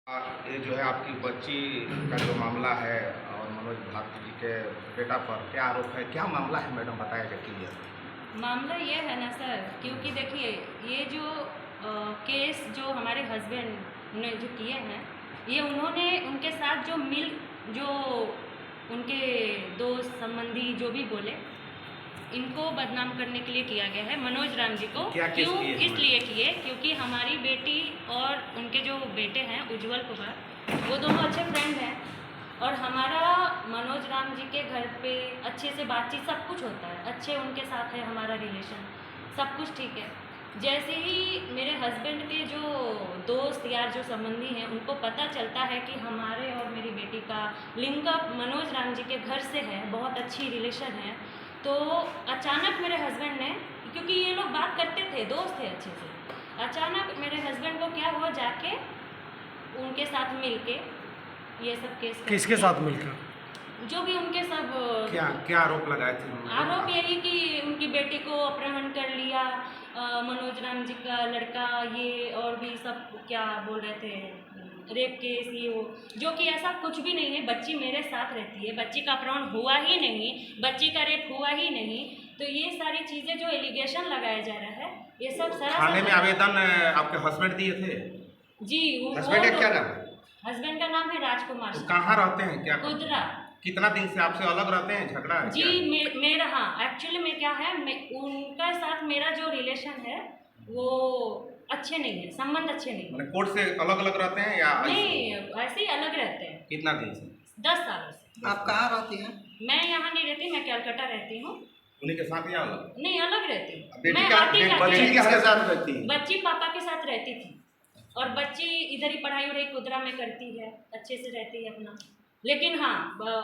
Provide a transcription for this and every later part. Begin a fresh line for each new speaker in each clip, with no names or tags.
ये जो है आपकी बच्ची का जो मामला है और मनोज भारती जी के बेटा पर क्या आरोप है, क्या मामला है मैडम, बताएगा क्लियर।
मामला ये है ना सर, क्योंकि देखिए ये जो केस जो हमारे हस्बैंड ने जो किए हैं, ये उन्होंने उनके साथ जो उनके दोस्त संबंधी जो भी बोले, इनको बदनाम करने के लिए किया गया है मनोज राम जी को।
क्या केस
क्यों
किए
इसलिए किए क्योंकि हमारी बेटी और उनके जो बेटे हैं उज्जवल कुमार, वो दोनों अच्छे फ्रेंड हैं और हमारा मनोज राम जी के घर पे अच्छे से बातचीत सब कुछ होता है, अच्छे उनके साथ है हमारा रिलेशन, सब कुछ ठीक है। जैसे ही मेरे हस्बैंड के जो दोस्त यार जो संबंधी हैं उनको पता चलता है कि हमारे और मेरी बेटी का लिंकअप मनोज राम जी के घर से है, बहुत अच्छी रिलेशन है, तो अचानक मेरे हस्बैंड ने, क्योंकि ये लोग बात करते थे, दोस्त थे अच्छे से, अचानक मेरे हस्बैंड को क्या हुआ, जाके उनके साथ मिलके ये सब केस
किसके साथ मिलकर?
जो भी उनके सब
क्या क्या आरोप लगाए थे उन्होंने?
आरोप यही कि उनकी बेटी को अपहरण कर लिया, मनोज राम जी का लड़का, ये और भी सब क्या बोल रहे थे, रेप केस, ये वो, जो कि ऐसा कुछ भी नहीं है। बच्ची मेरे साथ रहती है, बच्ची का अपहरण हुआ ही नहीं, बच्ची का रेप हुआ ही नहीं। तो ये सारी चीज़ें जो एलिगेशन लगाया जा रहा है, ये सब
थाने में आवेदन आपके हस्बैंड दिए थे?
जी।
हस्बैंड का क्या नाम है?
हस्बैंड का नाम है राजकुमार।
तो कहाँ रहते हैं, क्या करते हैं?
कुदरा।
कितना दिन से आपसे अलग रहते हैं, झगड़ा है
जी
क्या?
मेरा, हाँ, एक्चुअली में क्या है, उनका साथ मेरा जो रिलेशन है वो अच्छे नहीं है, संबंध अच्छे नहीं है।
मैंने कोर्ट से अलग अलग रहते हैं या
नहीं, ऐसे ही अलग रहते हैं।
कितना दिन से?
10 सालों से।
आप कहाँ रहती हैं?
मैं यहाँ नहीं रहती, मैं कलकत्ता रहती हूँ।
उन्हीं के साथ या अलग?
नहीं, अलग रहती हूँ।
बेटी
मैं
का
आती जाती
बच्ची
रहती
किसके
हूँ।
साथ रहती है?
बच्ची पापा के साथ रहती थी और बच्ची इधर ही पढ़ाई वढ़ाई कुदरा में करती है, अच्छे से रहती है अपना। लेकिन हाँ,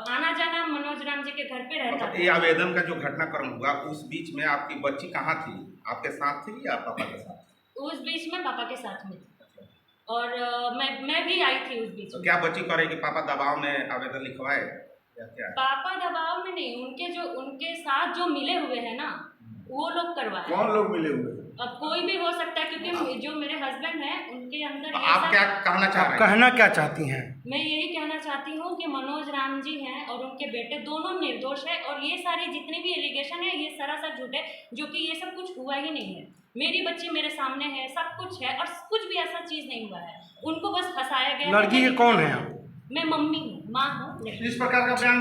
आना जाना मनोज राम जी के घर पे रहता
ये आवेदन का जो घटनाक्रम हुआ उस बीच में आपकी बच्ची कहाँ थी, आपके साथ थी या पापा के साथ?
उस बीच में पापा के साथ में थी और मैं भी आई थी उस बीच
तो
में।
क्या बच्ची करे कि पापा दबाव में आवेदन लिखवाए या क्या?
पापा दबाव में नहीं, उनके साथ जो मिले हुए हैं ना, वो लोग करवाए।
कौन लोग मिले हुए?
अब कोई भी हो सकता है, क्योंकि जो मेरे हस्बैंड हैं उनके अंदर
तो
ये
आप
सब-
क्या कहना चाह रहे हैं?
कहना क्या चाहती हैं?
मैं यही कहना चाहती हूँ कि मनोज राम जी हैं और उनके बेटे दोनों निर्दोष है और ये सारी जितनी भी एलिगेशन है ये सरासर झूठ है, जो कि ये सब कुछ हुआ ही नहीं है। मेरी बच्ची मेरे सामने है, सब कुछ है और कुछ भी ऐसा चीज़ नहीं हुआ है, उनको बस फंसाया गया।
लड़की के कौन है आप?
मैं मम्मी हूँ, माँ हूँ।
इस प्रकार का बयान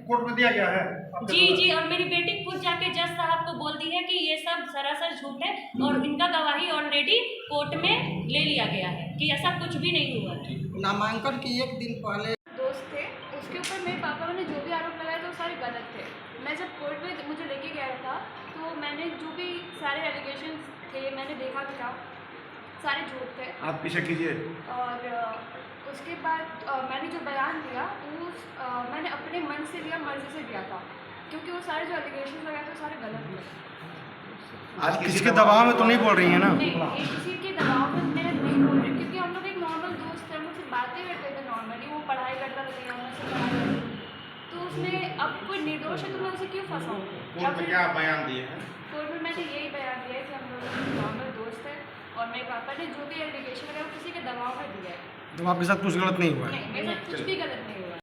कोर्ट में दिया गया है?
जी, और मेरी बेटी खुद जाके जज साहब को बोलती है कि ये सब सरासर झूठ है और इनका गवाही ऑलरेडी कोर्ट में ले लिया गया है कि ऐसा कुछ भी नहीं हुआ है।
नामांकन के एक दिन पहले
दोस्त थे, उसके ऊपर मेरे पापा ने जो भी आरोप लगाए थे वो सारे गलत थे। मैं जब कोर्ट में मुझे लेके गया था तो मैंने जो भी सारे एलिगेशन थे मैंने देखा भी था, सारे झूठ थे।
आप पीछे कीजिए।
और उसके बाद मैंने जो बयान दिया वो मैंने अपने मन से दिया, मर्जी से दिया था, क्योंकि वो सारे जो एलिगेशन लगाए थे वो सारे गलत थे।
आज
किसी के दबाव में तो नहीं बोल रही हैं ना?
नहीं, ये किसी के दबाव में मैं नहीं बोल रही, क्योंकि हम लोग एक नॉर्मल दोस्त थे, हम लोग से बातें करते थे नॉर्मली। वो पढ़ाई करता था, मैं उससे पढ़ाई करती थी, तो उसमें अब कोई निर्दोष है तो मैं उसे क्यों फंसाऊँ?
कोर्ट में क्या बयान दिए हैं?
कोर्ट में मैंने यही बयान दिया है कि हम लोग नॉर्मल दोस्त हैं और मेरे पापा ने जो भी एलिगेशन लगाया वो किसी के दबाव में दिया है।
तो आपके साथ कुछ गलत नहीं हुआ है?
नहीं, मेरे साथ कुछ भी गलत नहीं हुआ।